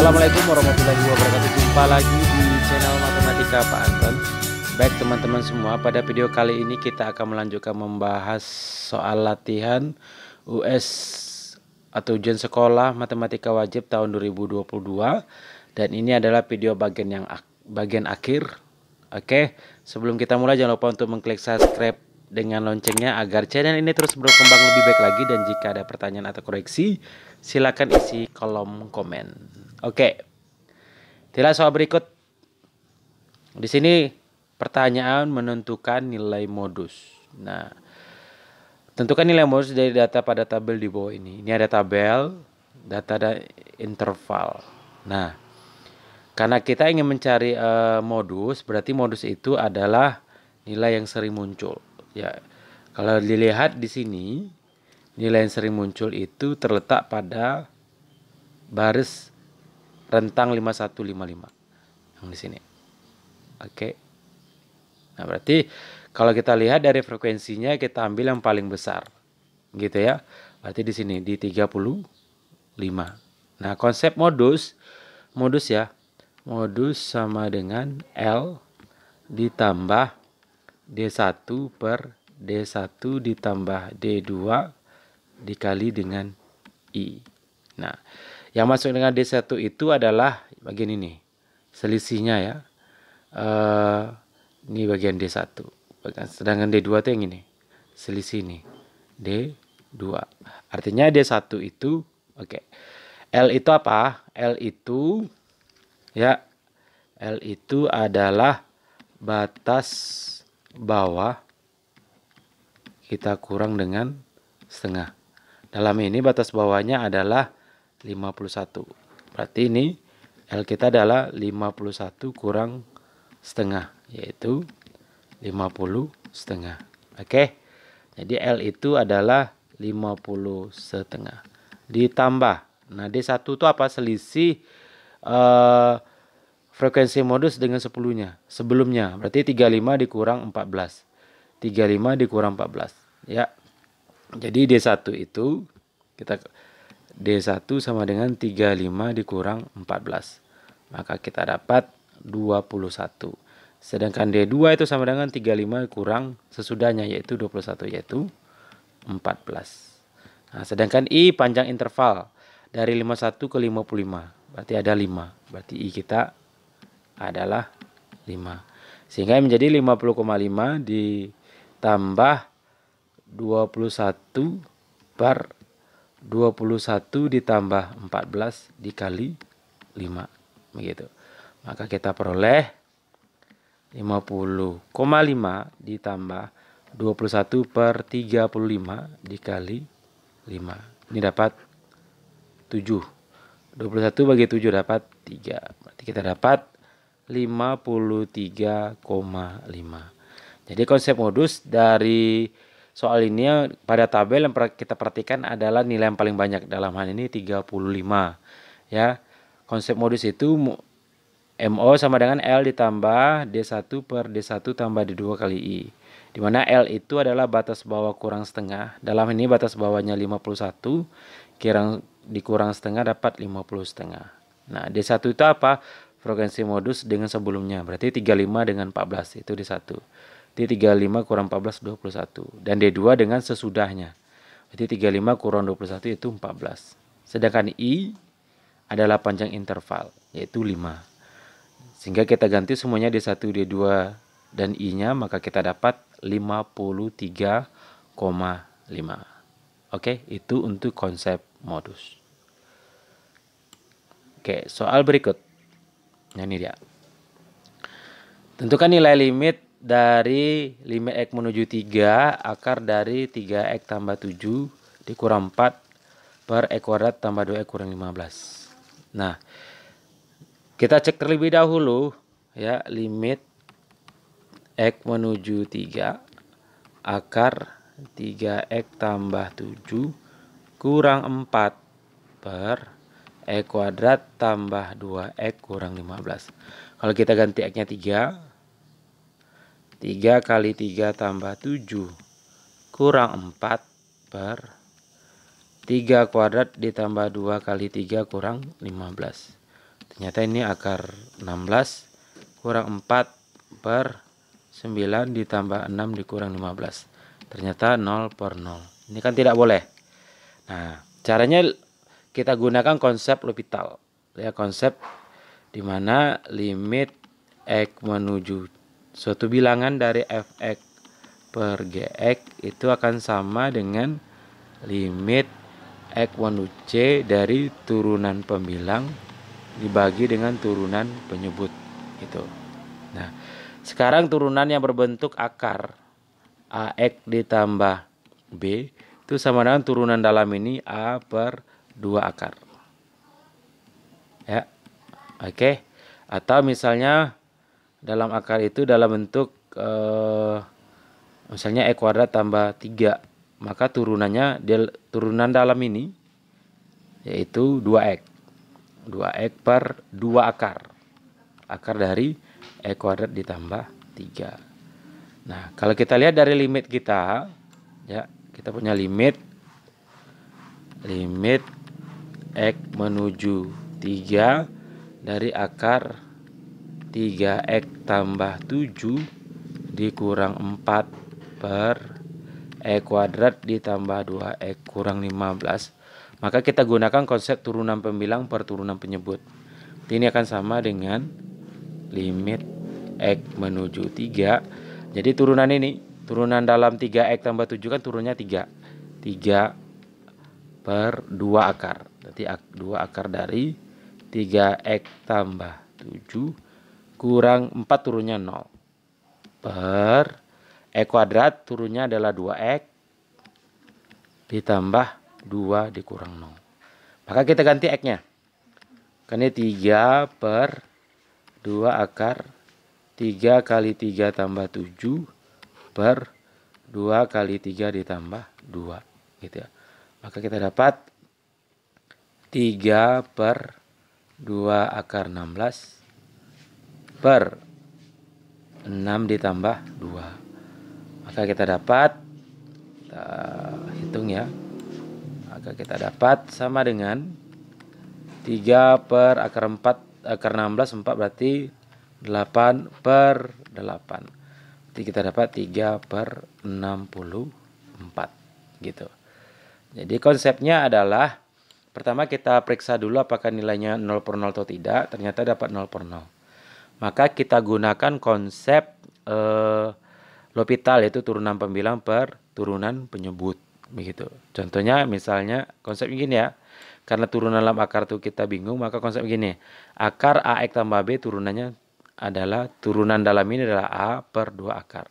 Assalamualaikum warahmatullahi wabarakatuh. Jumpa lagi di channel Matematika Pak Anton. Baik teman-teman semua, pada video kali ini kita akan melanjutkan membahas soal latihan US atau ujian sekolah matematika wajib tahun 2022. Dan ini adalah video bagian akhir. Oke, sebelum kita mulai jangan lupa untuk mengklik subscribe dengan loncengnya agar channel ini terus berkembang lebih baik lagi, dan jika ada pertanyaan atau koreksi silakan isi kolom komen. Oke. Tidak soal berikut. Di sini pertanyaan menentukan nilai modus. Nah, tentukan nilai modus dari data pada tabel di bawah ini. Ini ada tabel, data dan interval. Nah, karena kita ingin mencari modus, berarti modus itu adalah nilai yang sering muncul. Ya, kalau dilihat di sini, nilai yang sering muncul itu terletak pada baris rentang 5155 yang di sini. Oke. Nah, berarti kalau kita lihat dari frekuensinya kita ambil yang paling besar. Gitu ya. Berarti di sini di 35. Nah, konsep modus ya. Modus sama dengan L ditambah D1 per D1 ditambah D2 dikali dengan I. Nah, yang masuk dengan D1 itu adalah bagian ini. Selisihnya ya. Ini bagian D1. Sedangkan D2 itu yang ini. Selisih ini. D2. Artinya D1 itu, oke. L itu apa? L itu ya. L itu adalah batas bawah kita kurang dengan setengah. Dalam ini batas bawahnya adalah 51. Berarti ini L kita adalah 51 kurang setengah, yaitu 50 setengah. Oke. Jadi L itu adalah 50 setengah. Ditambah. Nah, D1 itu apa? Selisih frekuensi modus dengan 10-nya. Sebelumnya. Berarti 35 dikurang 14. 35 dikurang 14. Ya. Jadi D1 itu kita D1 sama dengan 35 dikurang 14. Maka kita dapat 21. Sedangkan D2 itu sama dengan 35 kurang sesudahnya, yaitu 21, yaitu 14. Nah, sedangkan I panjang interval dari 51 ke 55. Berarti ada 5. Berarti I kita adalah 5. Sehingga menjadi 50,5 ditambah 21 per 21 ditambah 14 dikali 5. Begitu. Maka kita peroleh 50,5 ditambah 21 per 35 dikali 5. Ini dapat 7. 21 bagi 7 dapat 3. Berarti kita dapat 53,5. Jadi konsep modus dari soal ini pada tabel yang kita perhatikan adalah nilai yang paling banyak. Dalam hal ini 35. Ya. Konsep modus itu MO sama dengan L ditambah D1 per D1 tambah D2 kali I. Dimana L itu adalah batas bawah kurang setengah. Dalam ini batas bawahnya 51. Dikurang setengah dapat 50 setengah. Nah, D1 itu apa? Frekuensi modus dengan sebelumnya. Berarti 35 dengan 14. Itu D1. Jadi 35 kurang 14, 21. Dan D2 dengan sesudahnya. Berarti 35 kurang 21 itu 14. Sedangkan I adalah panjang interval, yaitu 5. Sehingga kita ganti semuanya D1, D2, dan I-nya, maka kita dapat 53,5. Oke, itu untuk konsep modus. Oke, soal berikut. Nah, ini dia. Tentukan nilai limit dari limit X menuju 3 akar dari 3X tambah 7 dikurang 4 per X kuadrat tambah 2X kurang 15. Nah, kita cek terlebih dahulu ya, limit X menuju 3 akar 3X tambah 7 kurang 4 per X kuadrat tambah 2X kurang 15. Kalau kita ganti X-nya 3 kali 3 tambah 7 kurang 4 per 3 kuadrat ditambah 2 kali 3 kurang 15. Ternyata ini akar 16 kurang 4 per 9 ditambah 6 dikurang 15. Ternyata 0/0. Ini kan tidak boleh. Nah, caranya kita gunakan konsep L'Hopital. Ya, konsep dimana limit X menuju suatu bilangan dari Fx per Gx itu akan sama dengan limit X menuju C dari turunan pembilang dibagi dengan turunan penyebut gitu. Nah, sekarang turunan yang berbentuk akar AX ditambah B itu sama dengan turunan dalam ini A per 2 akar. Ya. Oke. Atau misalnya dalam akar itu dalam bentuk misalnya X kuadrat tambah 3. Maka turunannya turunan dalam ini yaitu 2X. 2X per 2 akar. Akar dari X kuadrat ditambah 3. Nah, kalau kita lihat dari limit kita, ya, kita punya limit X menuju 3 dari akar 3X tambah 7 dikurang 4 per X kuadrat ditambah 2X kurang 15. Maka kita gunakan konsep turunan pembilang per turunan penyebut. Ini akan sama dengan limit X menuju 3. Jadi turunan ini, turunan dalam 3X tambah 7 kan turunnya 3. 3 per 2 akar. Berarti 2 akar dari 3X tambah 7 kurang 4 turunnya 0. Per X kuadrat turunnya adalah 2X ditambah 2 dikurang 0. Maka kita ganti X-nya. Karena 3 per 2 akar 3 kali 3 tambah 7 per 2 kali 3 ditambah 2 gitu ya. Maka kita dapat 3 per 2 akar 16 per 6 ditambah 2. Maka kita dapat, kita hitung ya. Maka kita dapat sama dengan 3 per akar 4 akar 16 4 berarti 8 per 8. Jadi kita dapat 3 per 64 gitu. Jadi konsepnya adalah pertama kita periksa dulu apakah nilainya 0/0 atau tidak. Ternyata dapat 0/0. Maka kita gunakan konsep L'Hopital yaitu turunan pembilang per turunan penyebut begitu. Contohnya misalnya konsep begini ya. Karena turunan dalam akar itu kita bingung, maka konsep begini. Akar AX tambah B turunannya adalah, turunan dalam ini adalah A per 2 akar.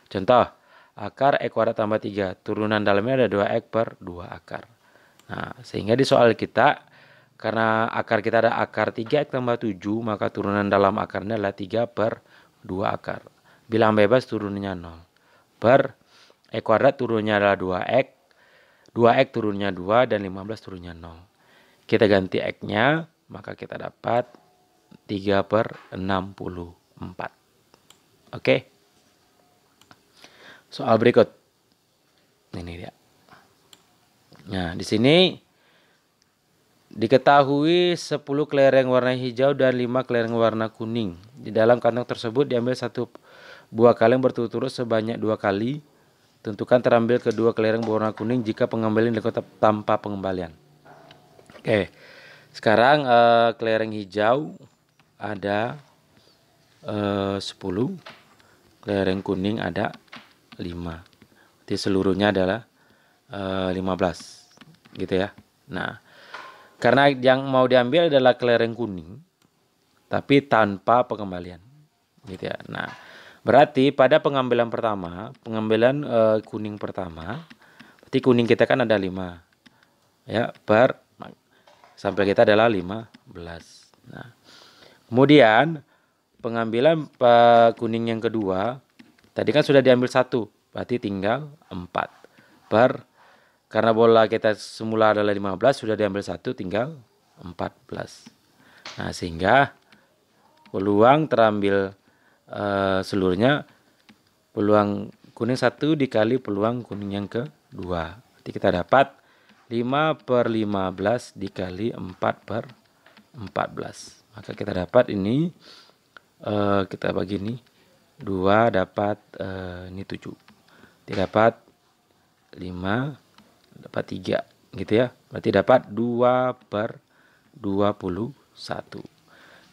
Contoh, akar X kuadrat tambah 3. Turunan dalamnya ada 2X per 2 akar. Nah, sehingga di soal kita, karena akar kita ada akar 3X tambah 7, maka turunan dalam akarnya adalah 3 per 2 akar. Bilang bebas turunannya 0. Per X kuadrat turunnya adalah 2X. 2X turunnya 2 dan 15 turunnya 0. Kita ganti X-nya, maka kita dapat 3 per 64. Oke. Soal berikut. Ini dia. Nah, di sini diketahui 10 kelereng warna hijau dan 5 kelereng warna kuning. Di dalam kantong tersebut diambil 1 buah kaleng berturut-turut sebanyak 2 kali. Tentukan terambil kedua kelereng berwarna kuning jika pengambilan dilakukan tanpa pengembalian. Oke, sekarang kelereng hijau ada 10, kelereng kuning ada 5. Jadi seluruhnya adalah 15 gitu ya. Nah, karena yang mau diambil adalah kelereng kuning tapi tanpa pengembalian gitu ya. Nah, berarti pada pengambilan pertama, pengambilan kuning pertama, berarti kuning kita kan ada 5 ya, per sampai kita adalah 15. Nah, kemudian pengambilan kuning yang kedua, tadi kan sudah diambil 1, berarti tinggal 4 per, karena bola kita semula adalah 15, sudah diambil 1, tinggal 14. Nah, sehingga peluang terambil seluruhnya, peluang kuning 1 dikali peluang kuning yang kedua. Jadi kita dapat 5 per 15 dikali 4 per 14. Maka kita dapat ini, kita bagi ini 2 dapat ini 7. Kita dapat 5 dapat 3 gitu ya. Berarti dapat 2/21.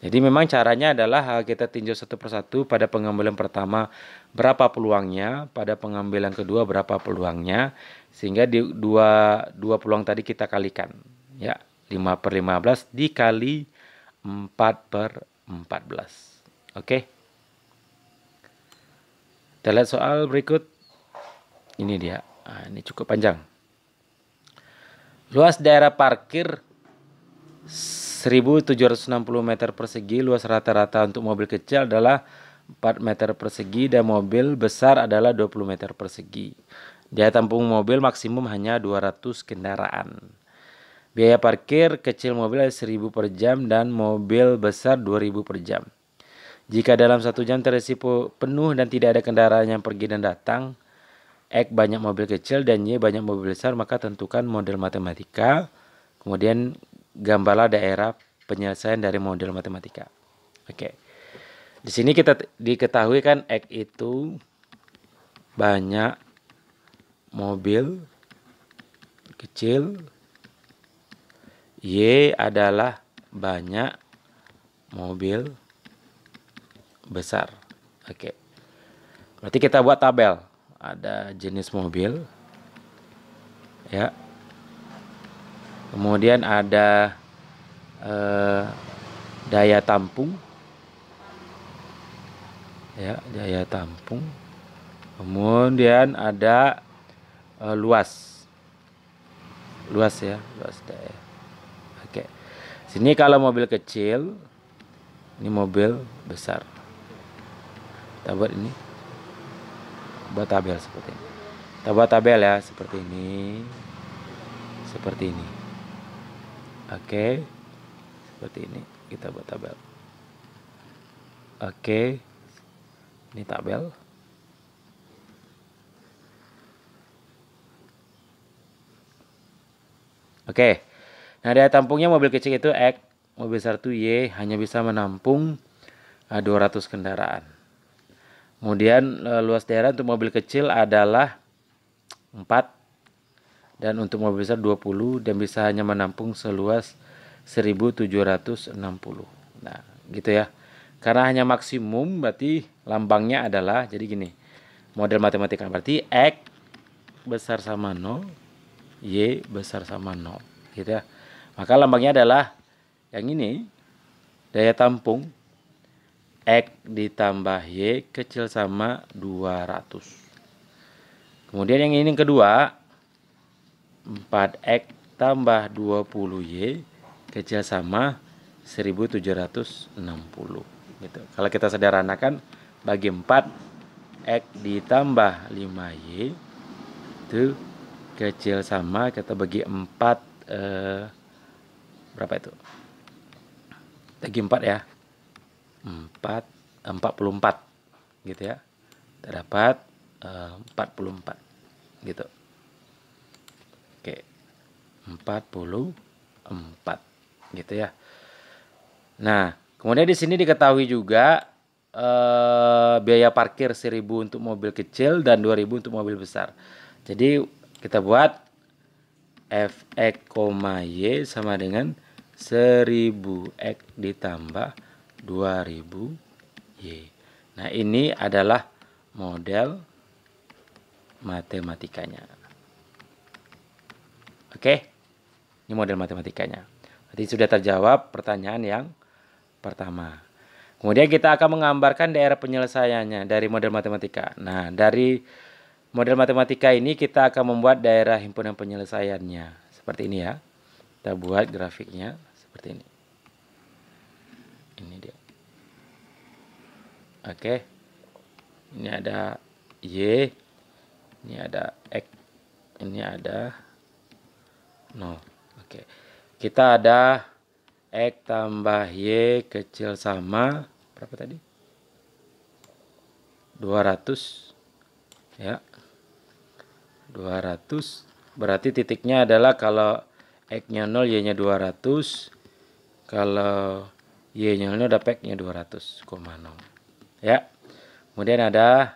Jadi memang caranya adalah kita tinjau satu persatu. Pada pengambilan pertama berapa peluangnya, pada pengambilan kedua berapa peluangnya, sehingga di dua peluang tadi kita kalikan ya. 5/15 dikali 4/14. Oke. Kita lihat soal berikut. Ini dia. Nah, ini cukup panjang. Luas daerah parkir 1760 meter persegi. Luas rata-rata untuk mobil kecil adalah 4 meter persegi dan mobil besar adalah 20 meter persegi. Daya tampung mobil maksimum hanya 200 kendaraan. Biaya parkir kecil mobil 1.000 per jam dan mobil besar 2.000 per jam. Jika dalam 1 jam terisi penuh dan tidak ada kendaraan yang pergi dan datang, X banyak mobil kecil dan Y banyak mobil besar, maka tentukan model matematika. Kemudian gambarlah daerah penyelesaian dari model matematika. Oke. Di sini kita diketahui kan X itu banyak mobil kecil, Y adalah banyak mobil besar. Oke. Berarti kita buat tabel. Ada jenis mobil. Ya. Kemudian ada daya tampung. Ya, daya tampung. Kemudian ada luas. Luas ya, luas daya. Oke. Sini kalau mobil kecil, ini mobil besar. Kita buat ini. Buat tabel seperti ini. Kita buat tabel ya, seperti ini. Seperti ini. Oke. Seperti ini. Kita buat tabel. Oke. Ini tabel. Oke. Nah, daya tampungnya mobil kecil itu X, mobil besar itu Y, hanya bisa menampung 200 kendaraan. Kemudian luas daerah untuk mobil kecil adalah 4 dan untuk mobil besar 20 dan bisa hanya menampung seluas 1760. Nah, gitu ya. Karena hanya maksimum berarti lambangnya adalah jadi gini. Model matematika berarti X besar sama 0, Y besar sama 0, gitu ya. Maka lambangnya adalah yang ini, daya tampung X ditambah Y kecil sama 200. Kemudian yang ini yang kedua, 4X tambah 20Y kecil sama 1760. Gitu. Kalau kita sederhanakan, bagi 4, X ditambah 5Y itu kecil sama, kita bagi 4, berapa itu? Bagi 4 ya. 44 gitu ya. Terdapat 44 gitu. Oke. 44 gitu ya. Nah, kemudian di sini diketahui juga biaya parkir 1.000 untuk mobil kecil dan 2.000 untuk mobil besar. Jadi kita buat Fx, Y sama dengan 1.000x ditambah 2.000y. Nah, ini adalah model matematikanya. Oke, ini model matematikanya. Berarti sudah terjawab pertanyaan yang pertama. Kemudian kita akan menggambarkan daerah penyelesaiannya dari model matematika. Nah, dari model matematika ini kita akan membuat daerah himpunan penyelesaiannya. Seperti ini ya. Kita buat grafiknya seperti ini. Ini dia. Oke. Ini ada Y. Ini ada X. Ini ada 0. Oke. Kita ada X tambah Y kecil sama berapa tadi? 200. Ya. 200 berarti titiknya adalah kalau X-nya 0, Y-nya 200. Kalau Y-nya 0 dapat X-nya 200,0. Ya. Kemudian ada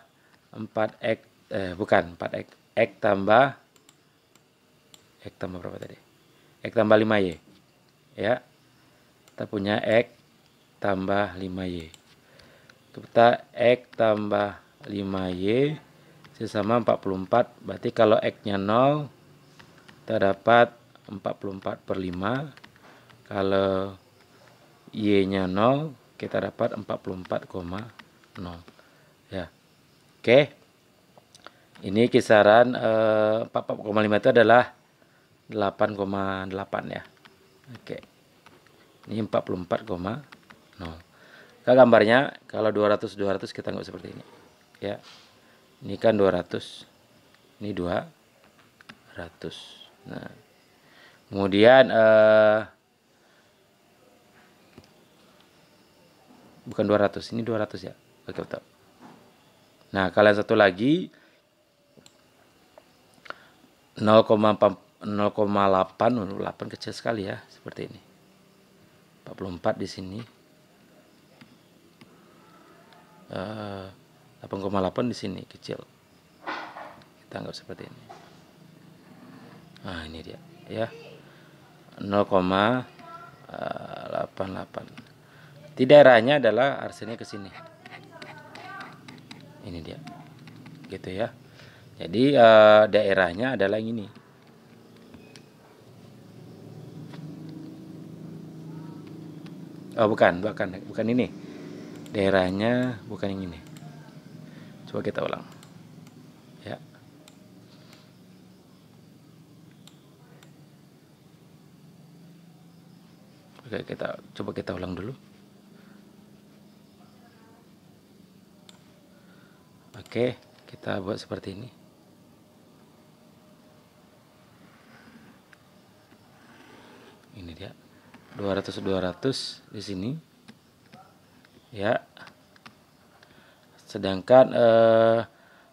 4X, bukan 4X, X tambah berapa tadi? X tambah 5Y. Ya. Kita punya X tambah 5Y. Kita X tambah 5Y sama 44. Berarti kalau X-nya 0, kita dapat 44/5. Kalau Y-nya 0, kita dapat 44,0. Ya. Oke. Ini kisaran 44,5 itu adalah 8,8 ya. Oke. Ini 44,0. Gambarnya kalau 200 kita nggak seperti ini. Ya. Ini kan 200. Ini 200. Nah. Kemudian bukan 200, ini 200 ya. Oke, betul. Nah, kalian satu lagi 0,8 kecil sekali ya, seperti ini. 44 di sini. 8,8 di sini kecil. Kita anggap seperti ini. Nah, ini dia ya. 0,88. Di daerahnya adalah arsennya ke sini. Ini dia. Gitu ya. Jadi daerahnya adalah yang ini. Oh, bukan ini. Daerahnya bukan yang ini. Coba kita ulang. Ya. Oke, coba kita ulang dulu. Oke, kita buat seperti ini. Ini dia. 200 di sini. Ya. Sedangkan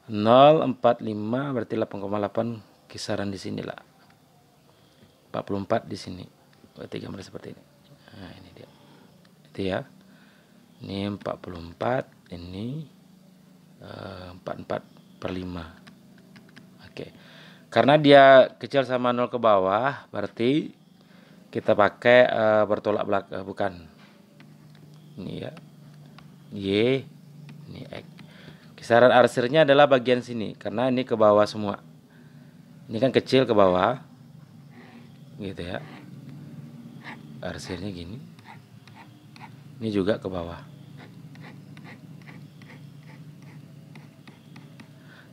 0,45 berarti 8,8 kisaran di sini lah. 44 di sini. Berarti gambar seperti ini. Nah, ini dia. Itu ya. Ini 44, ini 44/5. Oke. Karena dia kecil sama 0 ke bawah, berarti kita pakai bertolak belakang, bukan. Ini ya. Y, ini X. Kisaran arsirnya adalah bagian sini, karena ini ke bawah semua. Ini kan kecil ke bawah. Gitu ya. Arsirnya gini. Ini juga ke bawah.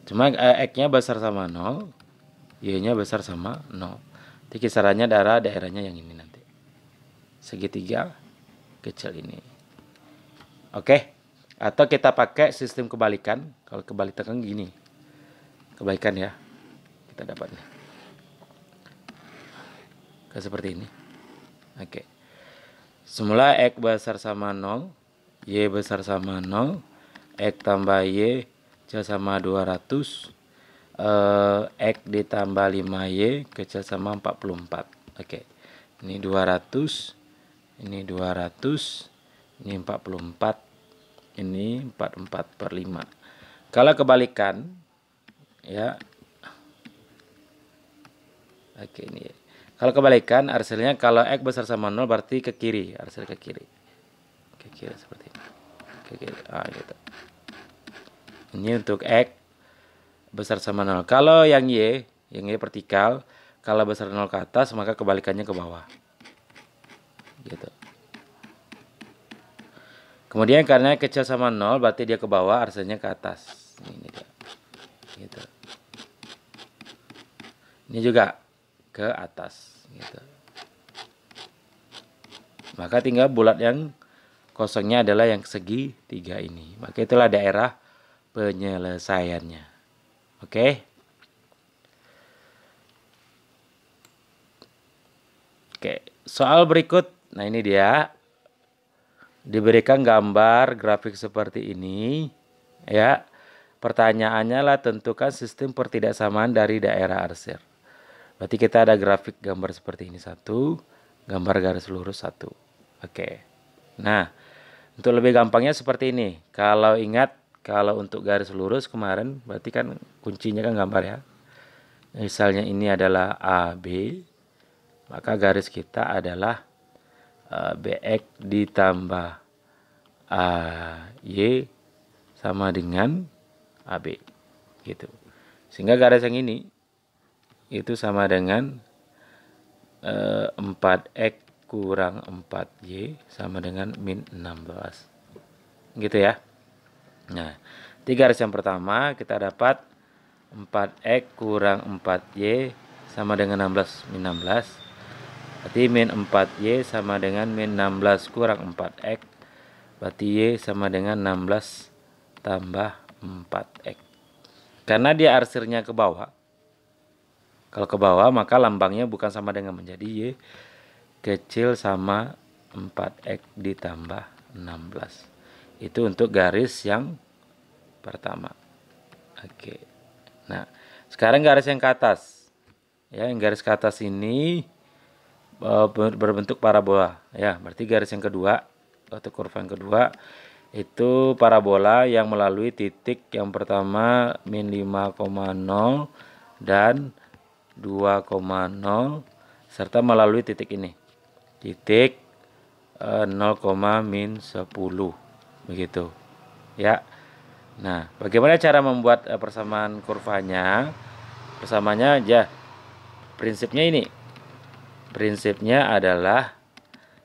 Cuma X-nya besar sama 0, Y-nya besar sama 0. Jadi kisarannya daerahnya yang ini nanti. Segitiga kecil ini. Oke. Atau kita pakai sistem kebalikan. Kalau kebalikan gini. Kebalikan ya. Kita dapatnya. Kayak seperti ini. Oke. Semula X besar sama 0. Y besar sama 0. X tambah Y kecil sama 200. X ditambah 5Y kecil sama 44. Oke. Ini 200. Ini 200. Ini 44. Ini 44/5. Kalau kebalikan ya. Oke, ini. Kalau kebalikan arsilnya kalau X besar sama 0 berarti ke kiri, arsil ke kiri. Ke kiri seperti ini. Ke kiri. Gitu. Ini untuk X besar sama 0. Kalau yang Y vertikal, kalau besar 0 ke atas, maka kebalikannya ke bawah. Gitu. Kemudian karena kecil sama 0, berarti dia ke bawah, arsilnya ke atas. Ini dia. Gitu. Ini juga ke atas. Gitu. Maka tinggal bulat yang kosongnya adalah yang segitiga ini. Maka itulah daerah penyelesaiannya. Oke. Oke, soal berikut. Nah, ini dia. Diberikan gambar grafik seperti ini, ya. Pertanyaannya lah tentukan sistem pertidaksamaan dari daerah arsir. Berarti kita ada grafik gambar seperti ini satu, gambar garis lurus satu. Oke. Nah, untuk lebih gampangnya seperti ini. Kalau ingat, kalau untuk garis lurus kemarin, berarti kan kuncinya kan gambar ya. Misalnya ini adalah AB, maka garis kita adalah BX ditambah AY sama dengan AB gitu. Sehingga garis yang ini itu sama dengan 4X kurang 4Y sama dengan min 16 gitu ya. Nah, di garis yang pertama kita dapat 4X kurang 4Y sama dengan 16 min 16. Berarti min 4Y sama dengan min 16 kurang 4X. Berarti Y sama dengan 16 tambah 4X. Karena dia arsirnya ke bawah. Kalau ke bawah maka lambangnya bukan sama dengan menjadi Y kecil sama 4X ditambah 16. Itu untuk garis yang pertama. Oke. Nah, sekarang garis yang ke atas. Ya, yang garis ke atas ini berbentuk parabola. Ya, berarti garis yang kedua atau kurva yang kedua itu parabola yang melalui titik yang pertama min 5,0 dan 2,0 serta melalui titik ini. Titik 0, min 10 begitu. Ya. Nah, bagaimana cara membuat persamaan kurvanya? Persamaannya aja. Prinsipnya ini. Prinsipnya adalah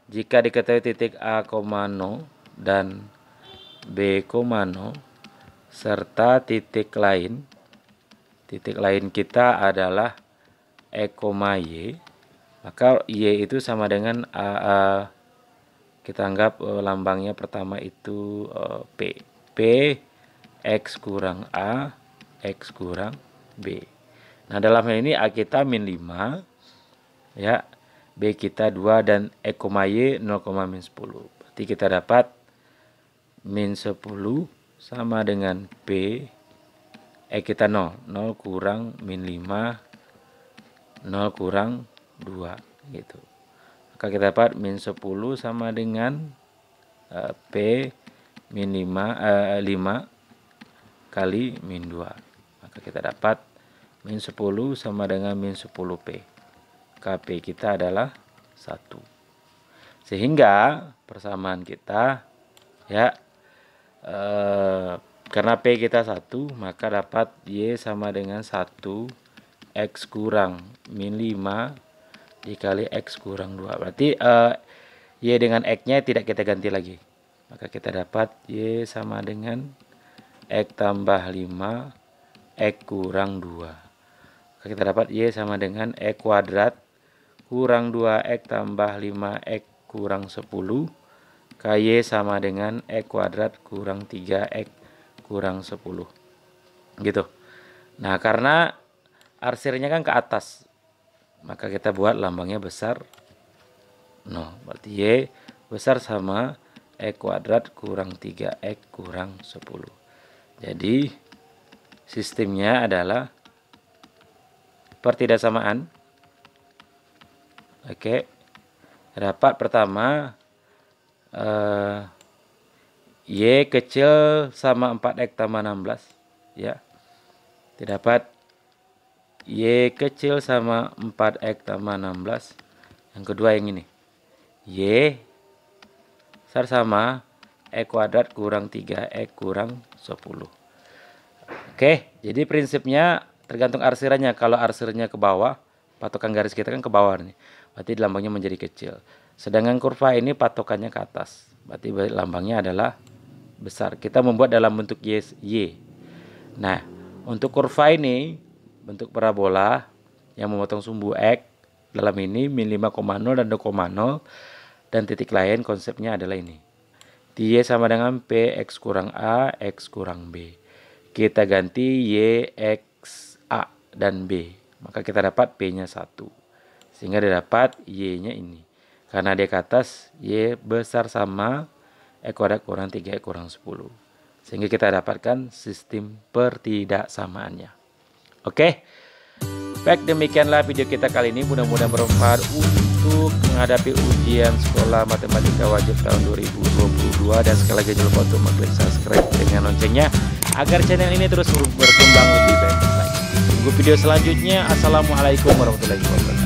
jika diketahui titik A, 0 dan B, 0 serta titik lain kita adalah E, Y, maka Y itu sama dengan A, kita anggap lambangnya pertama itu P. P X kurang A, X kurang B. Nah, dalam hal ini A kita min 5, ya, B kita 2 dan E, Y 0, min 10. Berarti kita dapat min 10 sama dengan P, E kita 0, 0 kurang min 5, 0 kurang 2 gitu. Maka kita dapat min 10 sama dengan P min 5 kali min 2. Maka kita dapat min 10 sama dengan min 10P. KP kita adalah 1. Sehingga persamaan kita ya karena P kita 1, maka dapat Y sama dengan 1 X kurang min 5 dikali X kurang 2. Berarti Y dengan X-nya tidak kita ganti lagi. Maka kita dapat Y sama dengan X tambah 5 X kurang 2. Maka kita dapat Y sama dengan X kuadrat kurang 2X tambah 5X kurang 10. KY sama dengan X kuadrat kurang 3X kurang 10. Gitu. Nah, karena arsirnya kan ke atas, maka kita buat lambangnya besar 0. Berarti Y besar sama X kuadrat kurang 3X kurang 10. Jadi sistemnya adalah pertidaksamaan. Oke. Dapat pertama Y kecil sama 4X tambah 16, ya. Dapat Y kecil sama 4X tambah 16. Yang kedua yang ini. Y besar sama X kuadrat kurang 3X kurang 10. Oke, jadi prinsipnya tergantung arsirannya. Kalau arsirnya ke bawah, patokan garis kita kan ke bawah nih. Berarti lambangnya menjadi kecil. Sedangkan kurva ini patokannya ke atas. Berarti lambangnya adalah besar. Kita membuat dalam bentuk Y. Nah, untuk kurva ini bentuk parabola yang memotong sumbu X dalam ini min 5,0 dan 2,0 dan titik lain konsepnya adalah ini. Y sama dengan P X kurang A X kurang B. Kita ganti Y X A dan B. Maka kita dapat P-nya 1. Sehingga didapat Y-nya ini. Karena dia ke atas, Y besar sama X kuadrat kurang 3X kurang 10. Sehingga kita dapatkan sistem pertidaksamaannya. Oke. Baik, demikianlah video kita kali ini, mudah-mudahan bermanfaat untuk menghadapi ujian sekolah matematika wajib tahun 2022. Dan sekali lagi jangan lupa untuk mengklik subscribe dengan loncengnya agar channel ini terus berkembang lebih baik lagi. Tunggu video selanjutnya. Assalamualaikum warahmatullahi wabarakatuh.